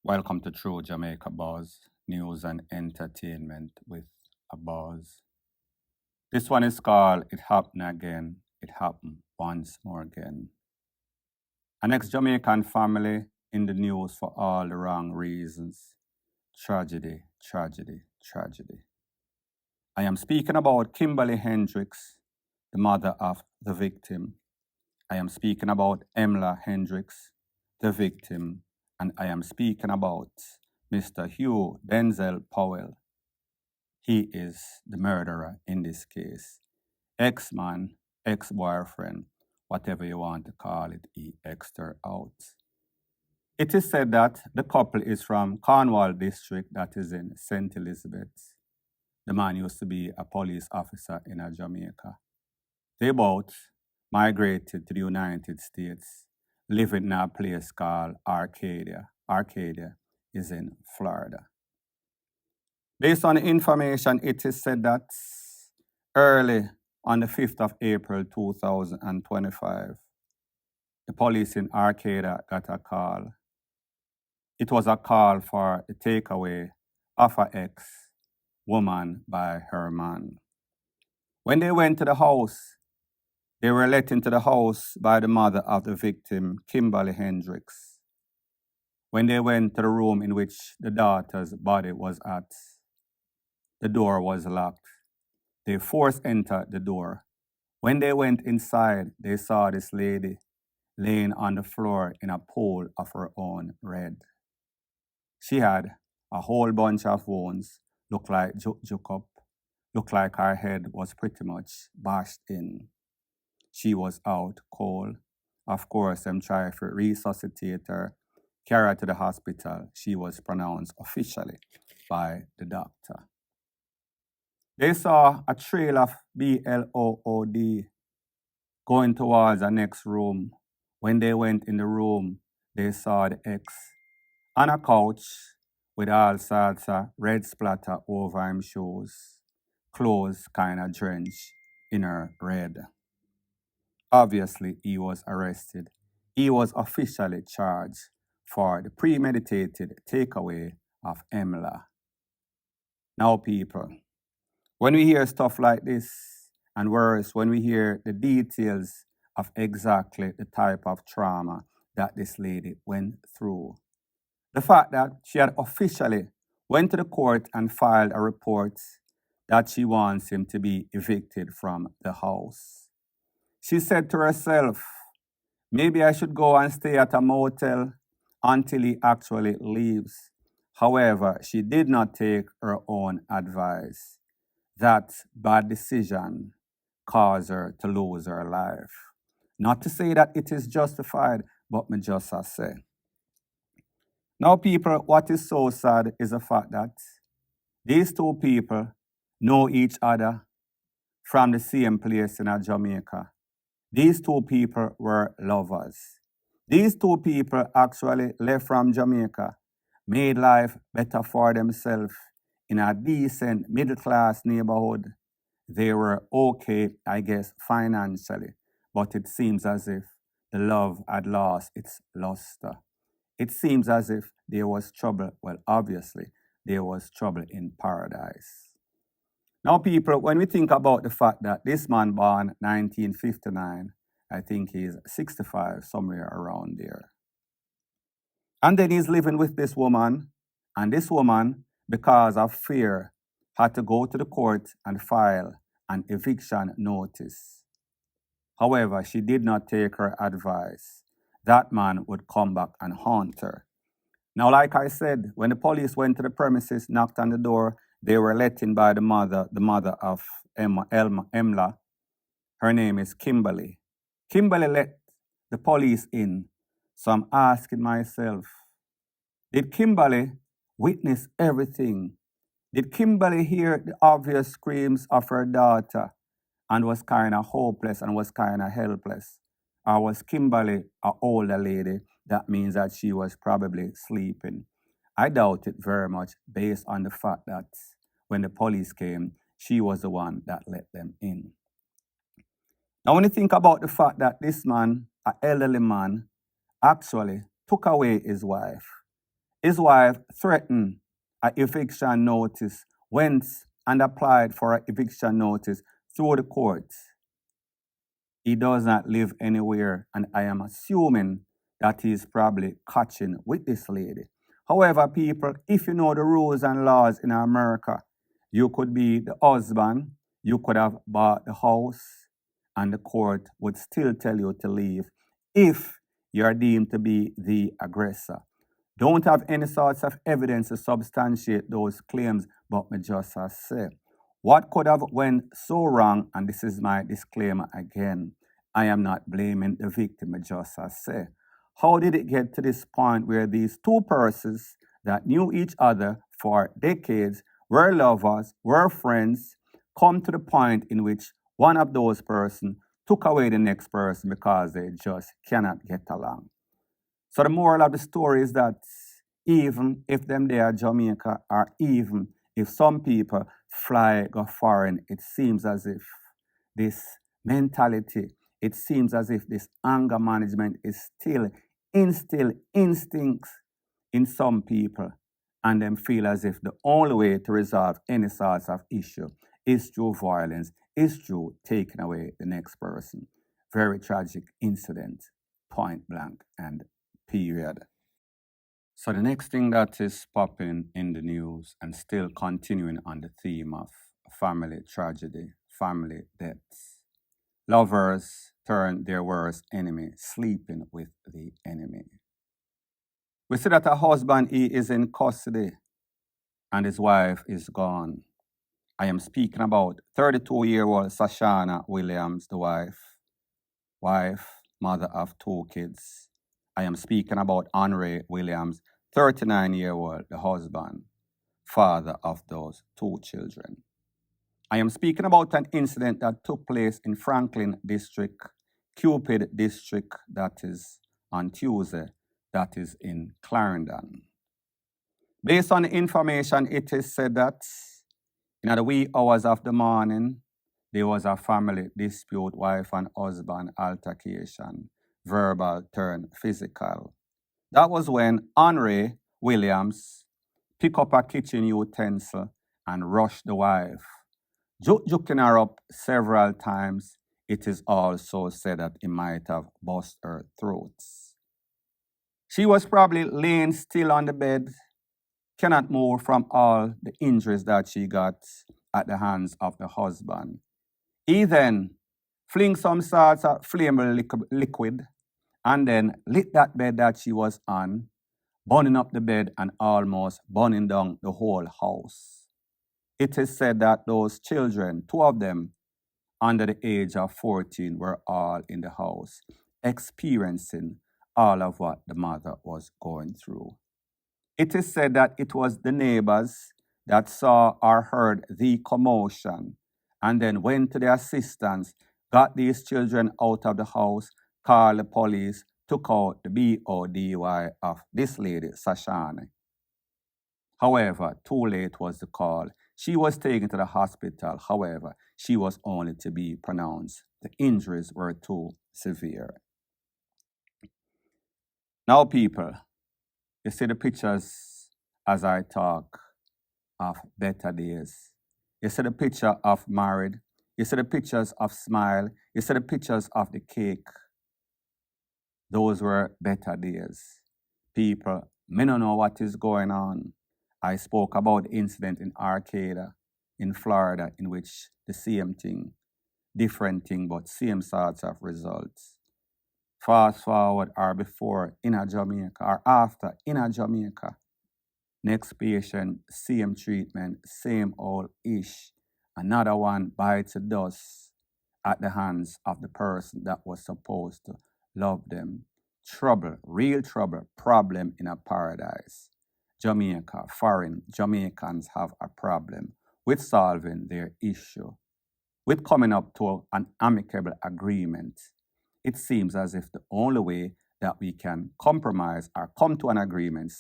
Welcome to True Jamaica Buzz, news and entertainment with a buzz. This one is called It Happened Again, It Happened Once More Again. An ex-Jamaican family in the news for all the wrong reasons. Tragedy, tragedy, tragedy. I am speaking about Kimberly Hendricks, the mother of the victim. I am speaking about Emla Hendricks, the victim, and I am speaking about Mr. Hugh Denzel Powell. He is the murderer in this case. Ex-man, ex-boyfriend, whatever you want to call it, he exed her out. It is said that the couple is from Cornwall district, that is in St. Elizabeth. The man used to be a police officer in Jamaica. They both migrated to the United States, living in a place called Arcadia. Arcadia is in Florida. Based on the information, it is said that early on the 5th of April 2025, the police in Arcadia got a call. It was a call for the takeaway of an ex-woman by her man. When they went to the house, they were let into the house by the mother of the victim, Kimberly Hendricks. When they went to the room in which the daughter's body was at, the door was locked. They forced enter the door. When they went inside, they saw this lady laying on the floor in a pool of her own red. She had a whole bunch of wounds, looked like juke up, looked like her head was pretty much bashed in. She was out cold. Of course, them tried to resuscitate her, carry her to the hospital. She was pronounced officially by the doctor. They saw a trail of blood going towards the next room. When they went in the room, they saw the ex on a couch with all sorts of red splatter over his shoes, clothes kind of drenched in her red. Obviously, he was arrested. He was officially charged for the premeditated takeaway of Emla. Now, people, when we hear stuff like this, and worse, when we hear the details of exactly the type of trauma that this lady went through, the fact that she had officially went to the court and filed a report that she wants him to be evicted from the house. She said to herself, maybe I should go and stay at a motel until he actually leaves. However, she did not take her own advice. That bad decision caused her to lose her life. Not to say that it is justified, but me just a say. Now, people, what is so sad is the fact that these two people know each other from the same place in Jamaica. These two people were lovers. These two people actually left from Jamaica, made life better for themselves in a decent middle-class neighborhood. They were okay, I guess, financially, but it seems as if the love had lost its luster. It seems as if there was trouble. Well, obviously, there was trouble in paradise. Now, people, when we think about the fact that this man born 1959, I think he's 65, somewhere around there. And then he's living with this woman, and this woman, because of fear, had to go to the court and file an eviction notice. However, she did not take her advice. That man would come back and haunt her. Now, like I said, when the police went to the premises, knocked on the door, they were let in by the mother of Emla. Her name is Kimberly. Kimberly let the police in. So I'm asking myself, did Kimberly witness everything? Did Kimberly hear the obvious screams of her daughter and was kind of hopeless and was kind of helpless? Or was Kimberly an older lady? That means that she was probably sleeping. I doubt it very much based on the fact that when the police came, she was the one that let them in. Now, when you think about the fact that this man, an elderly man, actually took away his wife, His wife threatened an eviction notice, went and applied for an eviction notice through the courts. He does not live anywhere, and I am assuming that he's probably catching with this lady. However, people, if you know the rules and laws in America, you could be the husband, you could have bought the house, and the court would still tell you to leave if you are deemed to be the aggressor. Don't have any sorts of evidence to substantiate those claims, but me just as say. What could have went so wrong, and this is my disclaimer again, I am not blaming the victim, I just as say. How did it get to this point where these two persons that knew each other for decades, were lovers, were friends, come to the point in which one of those persons took away the next person because they just cannot get along? So the moral of the story is that even if them they are Jamaica, or even if some people fly go foreign, it seems as if this mentality, it seems as if this anger management is still instill instincts in some people, and them feel as if the only way to resolve any sorts of issue is through violence, is through taking away the next person. Very tragic incident, point blank and period. So the next thing that is popping in the news and still continuing on the theme of family tragedy, family deaths. Lovers turn their worst enemy, sleeping with the enemy. We see that a husband, he is in custody and his wife is gone. I am speaking about 32-year-old Sashana Williams, the wife, mother of 2 kids. I am speaking about Henry Williams, 39-year-old, the husband, father of those 2 children. I am speaking about an incident that took place in Franklin District, Cupid District, that is on Tuesday, that is in Clarendon. Based on the information, it is said that in the wee hours of the morning, there was a family dispute, wife and husband altercation, verbal turn physical. That was when Henry Williams picked up a kitchen utensil and rushed the wife, juking her up several times. It is also said that he might have bust her throat. She was probably laying still on the bed, cannot move from all the injuries that she got at the hands of the husband. He then flinged some sorts of flammable liquid and then lit that bed that she was on, burning up the bed and almost burning down the whole house. It is said that those children, 2 of them under the age of 14, were all in the house, experiencing all of what the mother was going through. It is said that it was the neighbors that saw or heard the commotion and then went to their assistance, got these children out of the house, called the police, took out the BODY of this lady, Sashani. However, too late was the call. She was taken to the hospital. However, she was only to be pronounced. The injuries were too severe. Now, people, you see the pictures as I talk of better days. You see the picture of married. You see the pictures of smile. You see the pictures of the cake. Those were better days. People, me don't know what is going on. I spoke about the incident in ARCADIA in Florida, in which the same thing, different thing, but same sorts of results. Fast forward or before in a Jamaica or after in a Jamaica. Next patient, same treatment, same old ish. Another one bites the dust at the hands of the person that was supposed to love them. Trouble, real trouble, problem in a paradise. Jamaica, foreign Jamaicans have a problem with solving their issue, with coming up to an amicable agreement. It seems as if the only way that we can compromise or come to an agreement,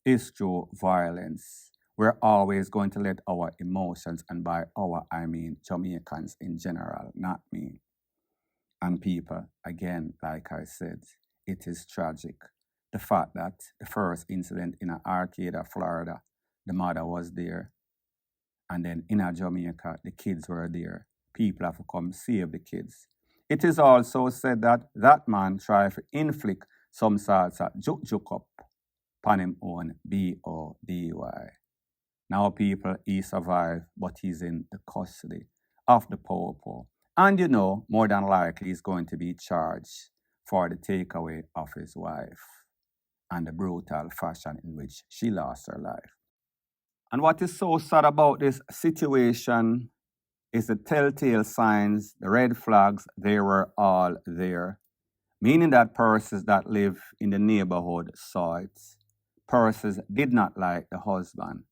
is through violence. We're always going to let our emotions, and by our, I mean Jamaicans in general, not me. And people, again, like I said, it is tragic. The fact that the first incident in Arcadia, Florida, the mother was there, and then in Jamaica, the kids were there. People have to come save the kids. It is also said that that man tried to inflict some sorts of juk up upon him own BODY. Now, people, he survived, but he's in the custody of the Popo. And you know, more than likely, he's going to be charged for the takeaway of his wife and the brutal fashion in which she lost her life. And what is so sad about this situation is the telltale signs, the red flags, they were all there. Meaning that persons that live in the neighborhood saw it. Persons did not like the husband.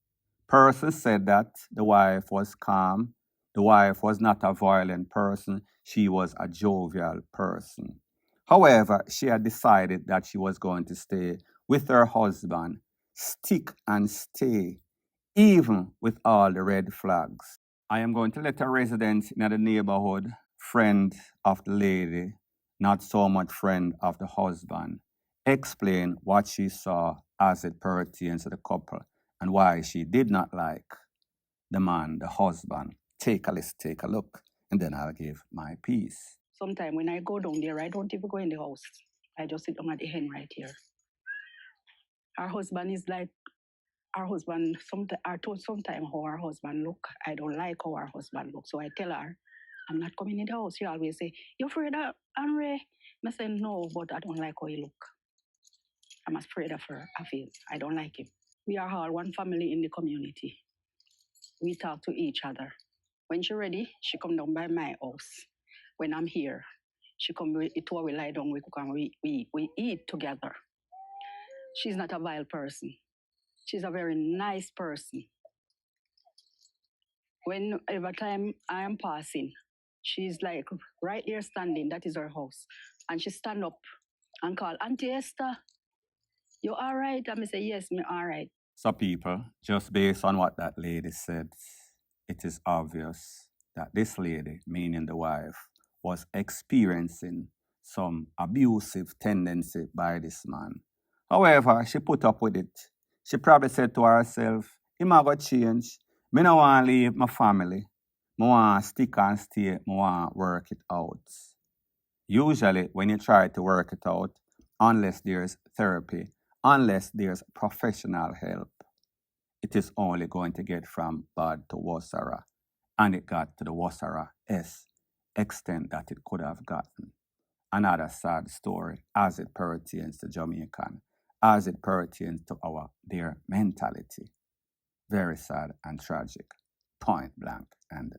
Persons said that the wife was calm. The wife was not a violent person. She was a jovial person. However, she had decided that she was going to stay with her husband, stick and stay, even with all the red flags. I am going to let a resident in the neighborhood, friend of the lady, not so much friend of the husband, explain what she saw as it pertains to the couple and why she did not like the man, the husband. Take a listen, take a look, and then I'll give my piece. Sometimes when I go down there, I don't even go in the house. I just sit down at the hen right here. Our husband is like, our husband, I told sometimes how our husband look. I don't like how our husband look. So I tell her, I'm not coming in the house. She always say, you afraid of Henry? I say, no, but I don't like how he look. I'm afraid of her, I feel. I don't like him. We are all one family in the community. We talk to each other. When she ready, she come down by my house. When I'm here, she come to where we lie down, we cook and we eat together. She's not a vile person. She's a very nice person. Whenever time I am passing, she's like right there standing, that is her house. And she stand up and call, Auntie Esther, you all right? And I say, yes, me all right. So, people, just based on what that lady said, it is obvious that this lady, meaning the wife, was experiencing some abusive tendency by this man. However, she put up with it. She probably said to herself, he might go change. Me no want to leave my family. I want to stick and stay. I want to work it out. Usually, when you try to work it out, unless there's therapy, unless there's professional help, it is only going to get from bad to worse. And it got to the worse extent that it could have gotten. Another sad story as it pertains to Jamaican, as it pertains to their mentality. Very sad and tragic. Point blank and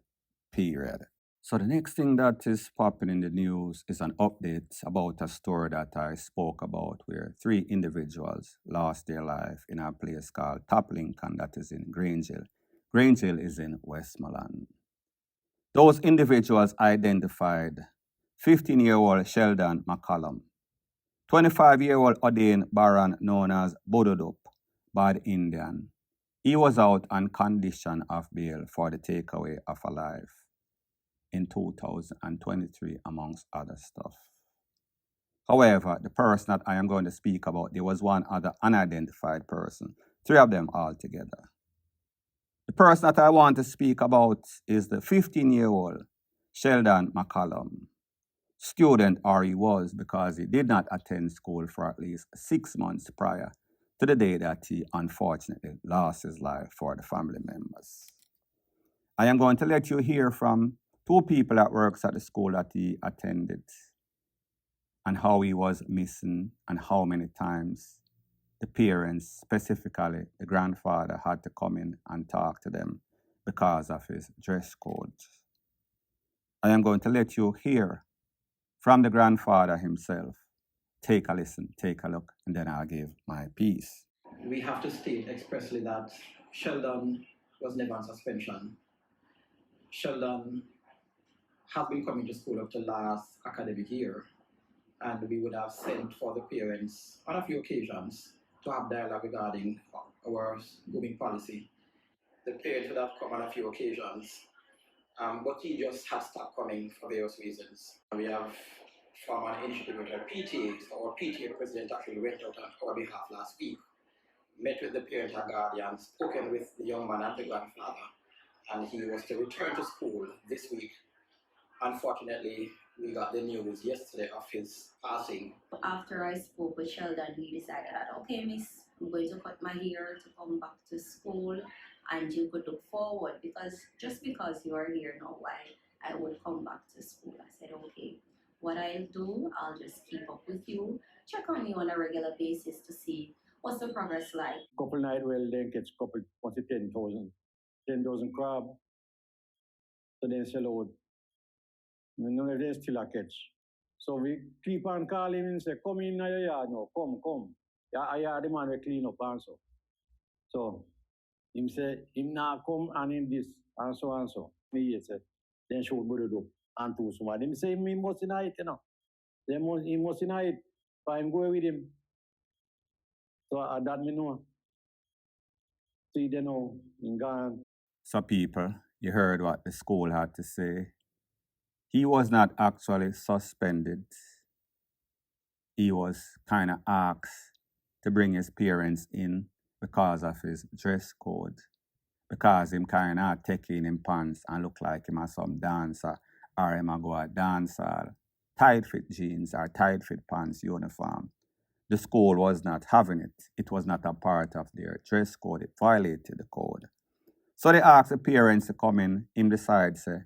period. So the next thing that is popping in the news is an update about a story that I spoke about where 3 individuals lost their life in a place called Top Lincoln that is in Grange Hill. Grange Hill is in Westmoreland. Those individuals identified 15-year-old Sheldon McCallum, 25-year-old Odin Baran known as Bododup by the Indian. He was out on condition of bail for the takeaway of a life in 2023, amongst other stuff. However, the person that I am going to speak about, there was one other unidentified person, 3 of them altogether. The person that I want to speak about is the 15-year-old Sheldon McCallum, student, or he was, because he did not attend school for at least 6 months prior to the day that he unfortunately lost his life for the family members. I am going to let you hear from 2 people that works at the school that he attended and how he was missing and how many times the parents, specifically the grandfather, had to come in and talk to them because of his dress code. I am going to let you hear from the grandfather himself. Take a listen, take a look, and then I'll give my piece. We have to state expressly that Sheldon was never on suspension. Sheldon has been coming to school up to last academic year, and we would have sent for the parents on a few occasions to have dialogue regarding our moving policy. The parents would have come on a few occasions, but he just has stopped coming for various reasons. We have from an initiative with our PTA. So our PTA president actually went out on our behalf last week, met with the parent and guardian, spoken with the young man and the grandfather, and he was to return to school this week. Unfortunately, we got the news yesterday of his passing. After I spoke with Sheldon, we decided that, okay, miss, I'm going to cut my hair to come back to school, and you could look forward, because just because you are here now, I would come back to school. I said, okay, what I'll do, I'll just keep up with you, check on you on a regular basis to see what's the progress like. Couple night well, then catch couple, what's it, 10,000 crab. So then sell out. None of them still a catch. So we keep on calling him and say, come in your yard now, come. I hear the man will clean up and so. So him say, him now come and in this and so and so. Me say, then show body do and to someone. Him say, he must in it, you know. He must in it, but I'm going with him. So that me know. See, they know, in gone. So people, you heard what the school had to say. He was not actually suspended. He was kind of asked to bring his parents in because of his dress code. Because him kind of taking him pants and look like him as some dancer, or him a go a dance hall. Tight fit jeans or tight fit pants uniform. The school was not having it. It was not a part of their dress code. It violated the code. So they asked the parents to come in. Him decide, say,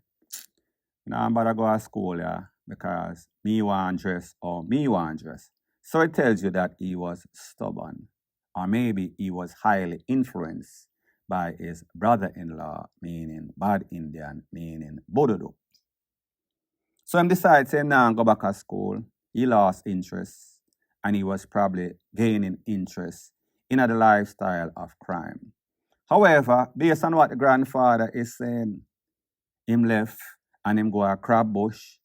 I'm about to go to school, yeah, because me want dress or me want dress. So it tells you that he was stubborn. Or maybe he was highly influenced by his brother-in-law, meaning bad Indian, meaning Bododo. So he decided to now go back to school. He lost interest, and he was probably gaining interest in the lifestyle of crime. However, based on what the grandfather is saying, him left and him go a crab bush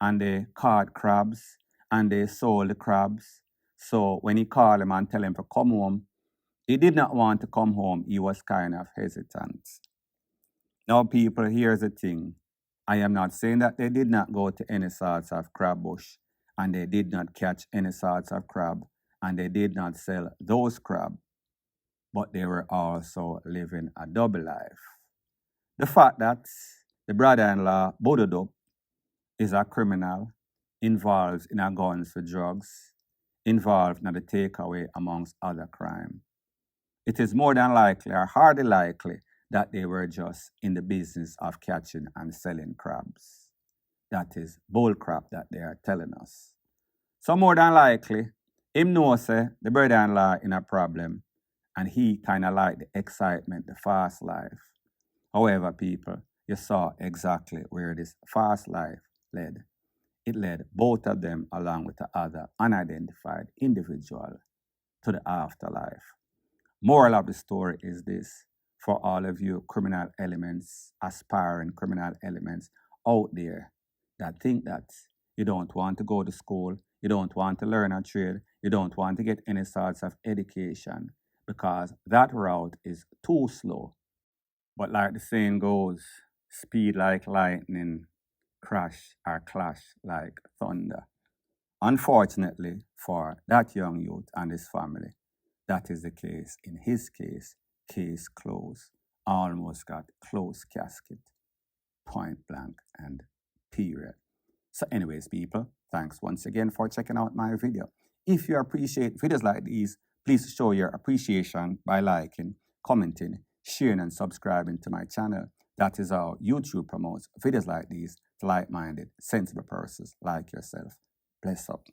and they caught crabs and they sold the crabs. So when he called him and tell him to come home, he did not want to come home. He was kind of hesitant. Now, people, here's the thing. I am not saying that they did not go to any sorts of crab bush and they did not catch any sorts of crab and they did not sell those crab, but they were also living a double life. The fact that the brother-in-law, Bododo, is a criminal, involved in a guns for drugs, involved in the takeaway amongst other crime. It is more than likely or hardly likely that they were just in the business of catching and selling crabs. That is bull crap that they are telling us. So more than likely, him knows the brother-in-law in a problem and he kind of like the excitement, the fast life. However, people, you saw exactly where this fast life led. It led both of them along with the other unidentified individual to the afterlife. Moral of the story is this: for all of you criminal elements, aspiring criminal elements out there that think that you don't want to go to school, you don't want to learn a trade, you don't want to get any sorts of education because that route is too slow. But like the saying goes, speed like lightning, crash or clash like thunder. Unfortunately for that young youth and his family, that is the case. In his case closed. Almost got closed casket, point blank and period. So anyways, people, thanks once again for checking out my video. If you appreciate videos like these, please show your appreciation by liking, commenting, sharing, and subscribing to my channel. That is how YouTube promotes videos like these to like-minded, sensible persons like yourself. Bless up.